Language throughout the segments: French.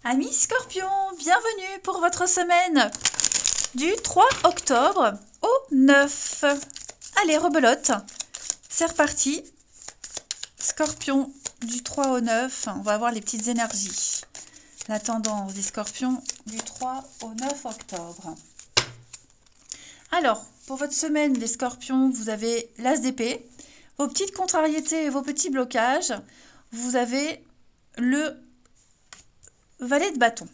Amis Scorpion, bienvenue pour votre semaine du 3 octobre au 9. Allez, rebelote, c'est reparti. Scorpion du 3 au 9, on va voir les petites énergies. La tendance des scorpions du 3 au 9 octobre. Alors, pour votre semaine, les scorpions, vous avez l'as d'épée, vos petites contrariétés et vos petits blocages. Vous avez le valet de bâton.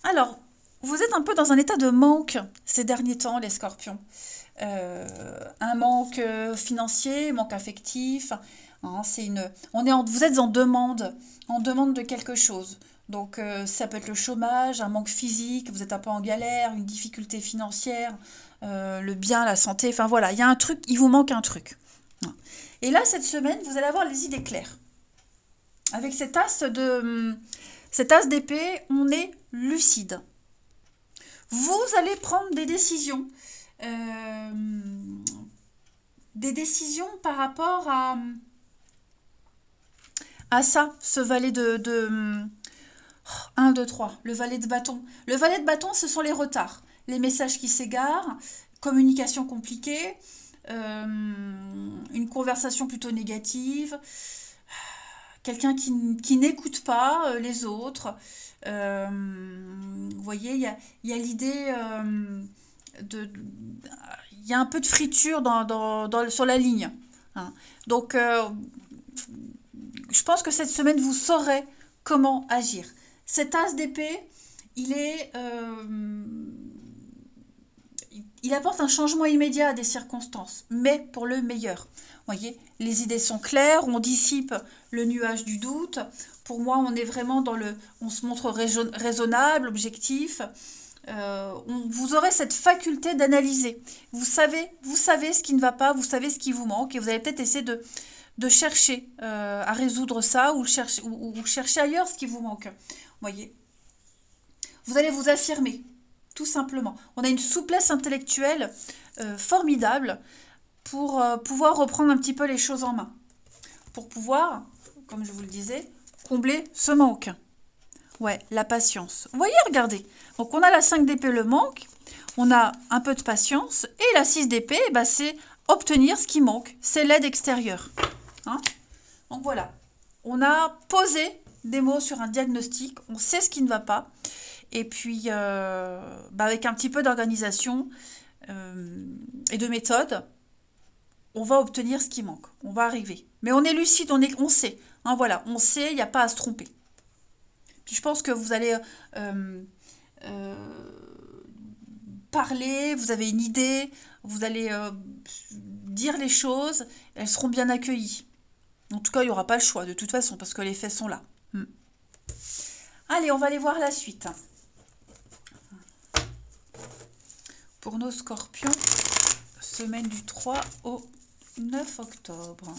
Alors, vous êtes un peu dans un état de manque ces derniers temps, les scorpions. Un manque financier, manque affectif. Hein, vous êtes en demande de quelque chose. Donc, ça peut être le chômage, un manque physique, vous êtes un peu en galère, une difficulté financière, le bien, la santé. Enfin voilà, il y a un truc, il vous manque un truc. Et là, cette semaine, vous allez avoir les idées claires. Avec cet as d'épée, on est lucide. Vous allez prendre euh, des décisions par rapport à ça, ce valet de 1, 2, 3, le valet de bâton. Le valet de bâton, ce sont les retards, les messages qui s'égarent, communication compliquée, une conversation plutôt négative, quelqu'un qui n'écoute pas les autres. Vous voyez, il y a l'idée de, il y a un peu de friture sur la ligne. Hein. Donc, je pense que cette semaine, vous saurez comment agir. Cet as d'épée, il est, il apporte un changement immédiat à des circonstances, mais pour le meilleur. Vous voyez, les idées sont claires, on dissipe le nuage du doute. Pour moi, on est vraiment on se montre raisonnable, objectif. Vous aurez cette faculté d'analyser. Vous savez ce qui ne va pas, vous savez ce qui vous manque, et vous allez peut-être essayer de chercher à résoudre ça ou chercher ailleurs ce qui vous manque. Vous voyez, vous allez vous affirmer, tout simplement. On a une souplesse intellectuelle formidable pour pouvoir reprendre un petit peu les choses en main. Pour pouvoir, comme je vous le disais, combler ce manque. Ouais, la patience. Vous voyez, regardez. Donc, on a la 5 d'épée, le manque. On a un peu de patience. Et la 6 d'épée, bah, c'est obtenir ce qui manque. C'est l'aide extérieure. Hein. Donc, voilà. On a posé des mots sur un diagnostic. On sait ce qui ne va pas. Et puis, bah, avec un petit peu d'organisation et de méthode, on va obtenir ce qui manque. On va arriver. Mais on est lucide, on sait. Hein, voilà, on sait, il n'y a pas à se tromper. Puis je pense que vous allez euh, parler, vous avez une idée, vous allez dire les choses, elles seront bien accueillies. En tout cas, il n'y aura pas le choix de toute façon, parce que les faits sont là. Allez, on va aller voir la suite. Pour nos scorpions, semaine du 3 au 9 octobre.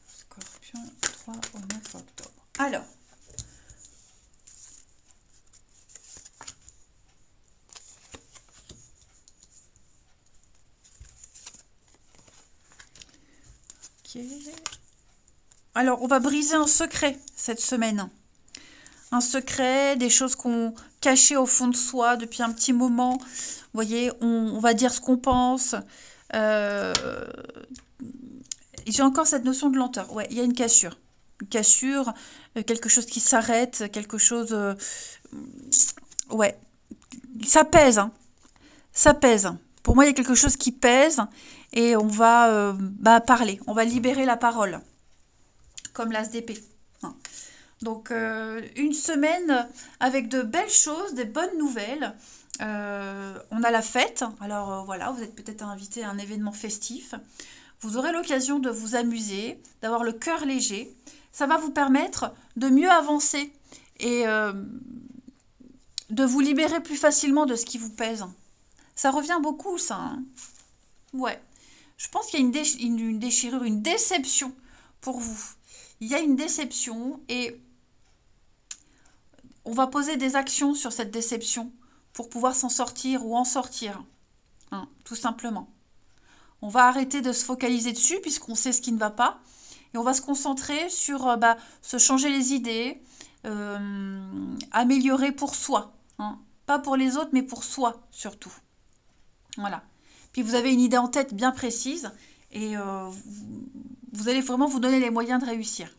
Scorpion, 3 au 9 octobre. Alors, ok. Alors, on va briser un secret cette semaine. Un secret, des choses qu'on cachait au fond de soi depuis un petit moment. Vous voyez, on va dire ce qu'on pense. Euh, J'ai encore cette notion de lenteur. Ouais, il y a une cassure. Une cassure, quelque chose qui s'arrête, quelque chose... ouais, ça pèse, hein. Ça pèse. Pour moi, il y a quelque chose qui pèse et on va parler. On va libérer la parole, comme l'as d'épée. Hein. Donc, une semaine avec de belles choses, des bonnes nouvelles. On a la fête. Alors, voilà, vous êtes peut-être invité à un événement festif. Vous aurez l'occasion de vous amuser, d'avoir le cœur léger. Ça va vous permettre de mieux avancer et de vous libérer plus facilement de ce qui vous pèse. Ça revient beaucoup, ça. Hein. Ouais. Je pense qu'il y a une déchirure, une déception pour vous. Il y a une déception et on va poser des actions sur cette déception pour pouvoir s'en sortir ou en sortir. Hein, tout simplement. On va arrêter de se focaliser dessus puisqu'on sait ce qui ne va pas. Et on va se concentrer sur se changer les idées, améliorer pour soi, hein. Pas pour les autres, mais pour soi surtout. Voilà. Puis vous avez une idée en tête bien précise et vous allez vraiment vous donner les moyens de réussir.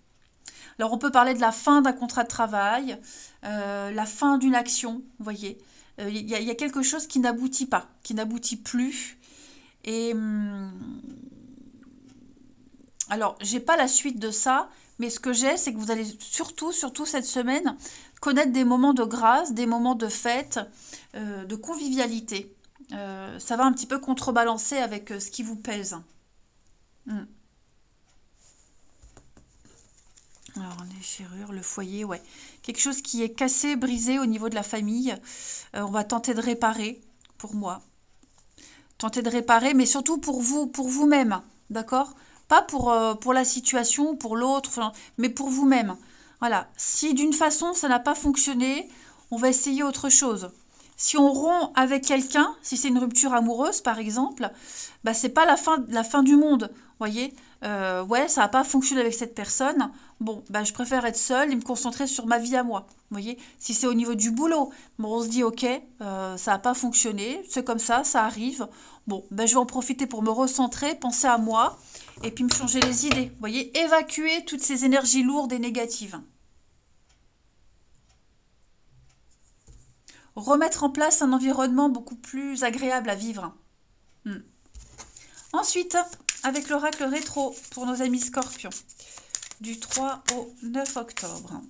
Alors on peut parler de la fin d'un contrat de travail, la fin d'une action, vous voyez. Il y a quelque chose qui n'aboutit pas, qui n'aboutit plus. Et alors, j'ai pas la suite de ça, mais ce que j'ai, c'est que vous allez surtout cette semaine, connaître des moments de grâce, des moments de fête, de convivialité. Ça va un petit peu contrebalancer avec ce qui vous pèse. Hmm. Alors, déchirure, le foyer, ouais. Quelque chose qui est cassé, brisé au niveau de la famille. On va tenter de réparer, pour moi. Tenter de réparer, mais surtout pour vous, pour vous-même, d'accord? Pas pour la situation, pour l'autre, enfin, mais pour vous-même. Voilà. Si d'une façon ça n'a pas fonctionné, on va essayer autre chose. Si on rompt avec quelqu'un, si c'est une rupture amoureuse par exemple, bah c'est pas la fin du monde, voyez? Ouais, ça n'a pas fonctionné avec cette personne. Bon, bah je préfère être seule et me concentrer sur ma vie à moi. Vous voyez? Si c'est au niveau du boulot, bon, on se dit ok, ça n'a pas fonctionné, c'est comme ça arrive. Bon, ben, je vais en profiter pour me recentrer, penser à moi et puis me changer les idées. Vous voyez, évacuer toutes ces énergies lourdes et négatives. Remettre en place un environnement beaucoup plus agréable à vivre. Hmm. Ensuite, avec l'oracle rétro pour nos amis scorpions, du 3 au 9 octobre.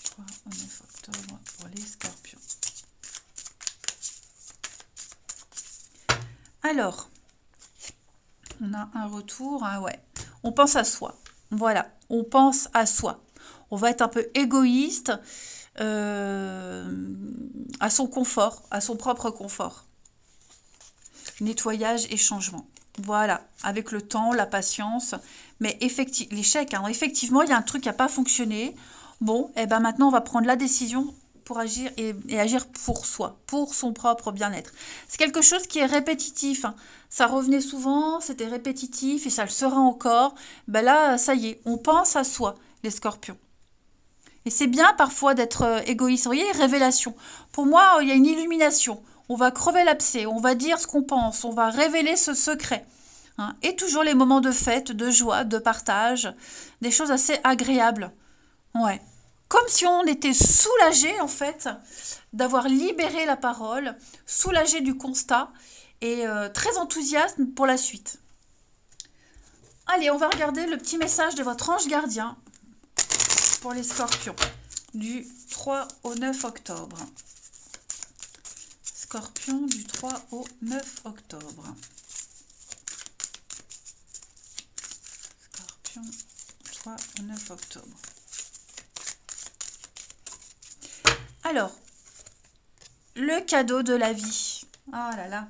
3 au 9 octobre pour les scorpions. Alors, on a un retour, hein, ouais. On pense à soi. Voilà, on pense à soi. On va être un peu égoïste à son confort, à son propre confort. Nettoyage et changement. Voilà, avec le temps, la patience. Mais l'échec, hein, effectivement, il y a un truc qui n'a pas fonctionné. Bon, et ben maintenant, on va prendre la décision pour agir et agir pour soi, pour son propre bien-être. C'est quelque chose qui est répétitif, hein. Ça revenait souvent, c'était répétitif et ça le sera encore. Ben là, ça y est, on pense à soi, les scorpions. Et c'est bien parfois d'être égoïste. Vous voyez, révélation. Pour moi, il y a une illumination. On va crever l'abcès, on va dire ce qu'on pense, on va révéler ce secret. Hein. Et toujours les moments de fête, de joie, de partage, des choses assez agréables. Ouais. Comme si on était soulagé, en fait, d'avoir libéré la parole, soulagé du constat et très enthousiaste pour la suite. Allez, on va regarder le petit message de votre ange gardien pour les scorpions du 3 au 9 octobre. Scorpion du 3 au 9 octobre. Scorpion 3 au 9 octobre. Alors, le cadeau de la vie. Ah là là.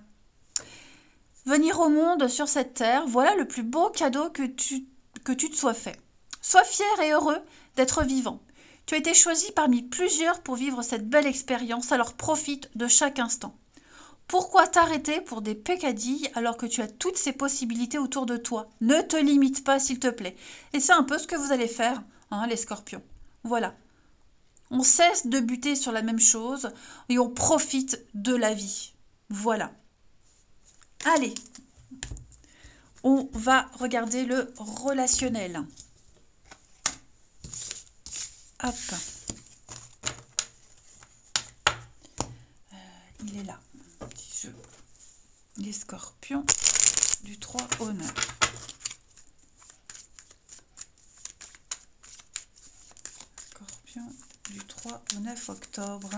Venir au monde sur cette terre, voilà le plus beau cadeau que tu te sois fait. Sois fier et heureux d'être vivant. Tu as été choisi parmi plusieurs pour vivre cette belle expérience, alors profite de chaque instant. Pourquoi t'arrêter pour des peccadilles alors que tu as toutes ces possibilités autour de toi? Ne te limite pas, s'il te plaît. Et c'est un peu ce que vous allez faire, hein, les scorpions. Voilà. On cesse de buter sur la même chose et on profite de la vie. Voilà. Allez, on va regarder le relationnel. Hop. Il est là. Petit jeu. Les scorpions du 3 au 9. Scorpion du 3 au 9 octobre.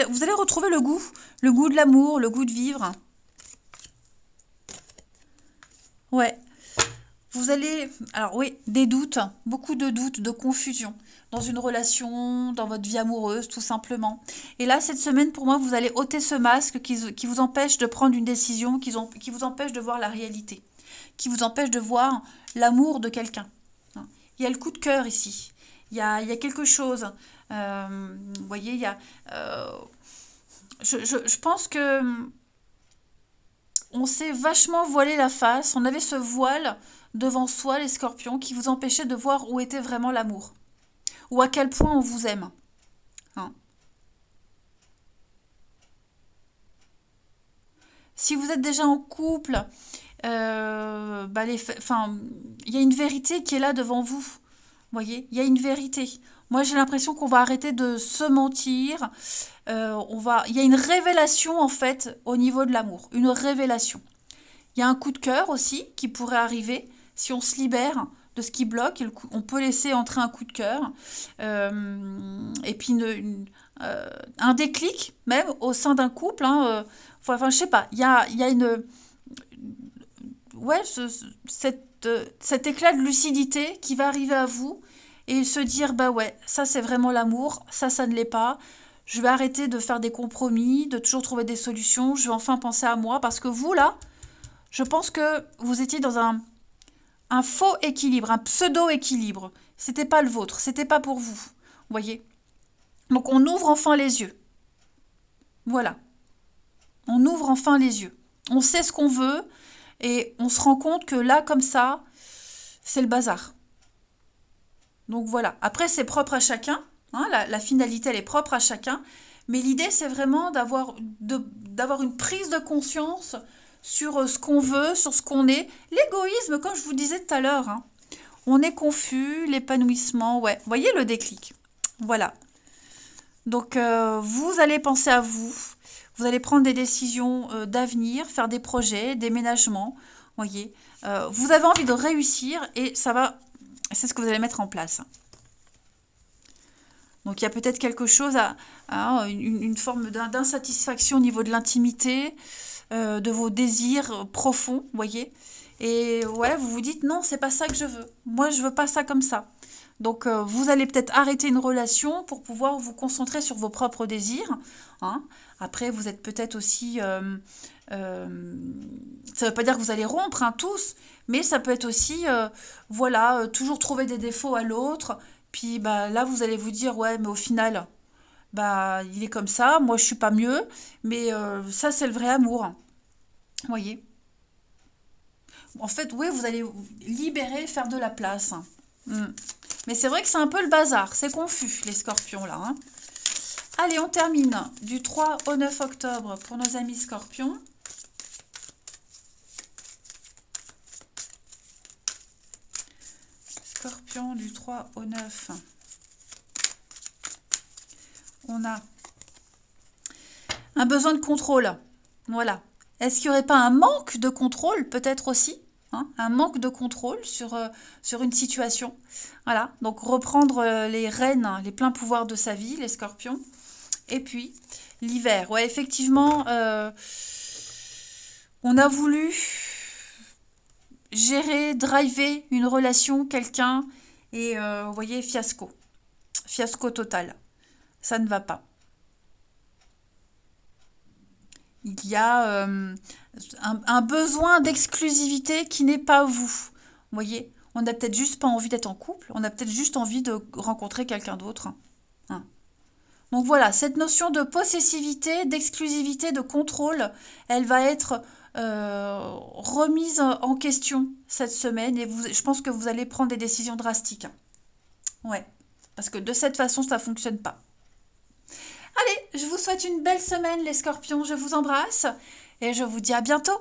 Vous allez retrouver le goût de l'amour, le goût de vivre. Ouais. Vous allez, alors oui, des doutes, beaucoup de doutes, de confusion dans une relation, dans votre vie amoureuse, tout simplement. Et là, cette semaine, pour moi, vous allez ôter ce masque qui vous empêche de prendre une décision, qui vous empêche de voir la réalité, qui vous empêche de voir l'amour de quelqu'un. Hein. Il y a le coup de cœur ici. Il y a quelque chose. Vous voyez, il y a. Je pense que on s'est vachement voilé la face. On avait ce voile devant soi, les scorpions, qui vous empêchait de voir où était vraiment l'amour. Ou à quel point on vous aime. Hein. Si vous êtes déjà en couple, bah enfin, il y a une vérité qui est là devant vous. Vous voyez, il y a une vérité. Moi, j'ai l'impression qu'on va arrêter de se mentir. Il y a une révélation en fait au niveau de l'amour, une révélation. Il y a un coup de cœur aussi qui pourrait arriver si on se libère de ce qui bloque. On peut laisser entrer un coup de cœur et puis un déclic même au sein d'un couple. Hein, enfin, je sais pas. Il y a une ouais cet éclat de lucidité qui va arriver à vous et se dire bah ouais ça c'est vraiment l'amour, ça ne l'est pas. Je vais arrêter de faire des compromis, de toujours trouver des solutions. Je vais enfin penser à moi parce que vous là, je pense que vous étiez dans un faux équilibre, un pseudo-équilibre. C'était pas le vôtre, c'était pas pour vous. Vous voyez? Donc on ouvre enfin les yeux. Voilà. On ouvre enfin les yeux. On sait ce qu'on veut et on se rend compte que là, comme ça, c'est le bazar. Donc voilà. Après, c'est propre à chacun. Hein, la finalité, elle est propre à chacun. Mais l'idée, c'est vraiment d'avoir une prise de conscience sur ce qu'on veut, sur ce qu'on est. L'égoïsme, comme je vous disais tout à l'heure, hein, on est confus, l'épanouissement, ouais. Vous voyez le déclic. Voilà. Donc, vous allez penser à vous. Vous allez prendre des décisions d'avenir, faire des projets, des ménagements. Voyez. Vous avez envie de réussir et ça va. C'est ce que vous allez mettre en place. Donc il y a peut-être quelque chose une forme d'insatisfaction au niveau de l'intimité, de vos désirs profonds, voyez. Et ouais, vous vous dites non, c'est pas ça que je veux. Moi, je veux pas ça comme ça. Donc vous allez peut-être arrêter une relation pour pouvoir vous concentrer sur vos propres désirs. Hein. Après, vous êtes peut-être aussi. Ça ne veut pas dire que vous allez rompre hein, tous, mais ça peut être aussi, voilà, toujours trouver des défauts à l'autre. Puis bah là, vous allez vous dire, ouais, mais au final, bah il est comme ça, moi je suis pas mieux, mais ça c'est le vrai amour. Vous voyez? En fait, oui, vous allez vous libérer, faire de la place. Mm. Mais c'est vrai que c'est un peu le bazar, c'est confus les scorpions là. Hein. Allez, on termine du 3 au 9 octobre pour nos amis scorpions. Scorpion du 3 au 9. On a un besoin de contrôle. Voilà. Est-ce qu'il n'y aurait pas un manque de contrôle, peut-être aussi hein, un manque de contrôle sur une situation. Voilà. Donc reprendre les rênes, les pleins pouvoirs de sa vie, les scorpions. Et puis, l'hiver. Ouais, effectivement, on a voulu gérer, driver une relation, quelqu'un, et vous voyez, fiasco. Fiasco total. Ça ne va pas. Il y a un besoin d'exclusivité qui n'est pas vous. Vous voyez, on n'a peut-être juste pas envie d'être en couple, on a peut-être juste envie de rencontrer quelqu'un d'autre. Hein. Donc voilà, cette notion de possessivité, d'exclusivité, de contrôle, elle va être remise en question cette semaine et je pense que vous allez prendre des décisions drastiques. Ouais, parce que de cette façon, ça ne fonctionne pas. Allez, je vous souhaite une belle semaine les scorpions, je vous embrasse et je vous dis à bientôt.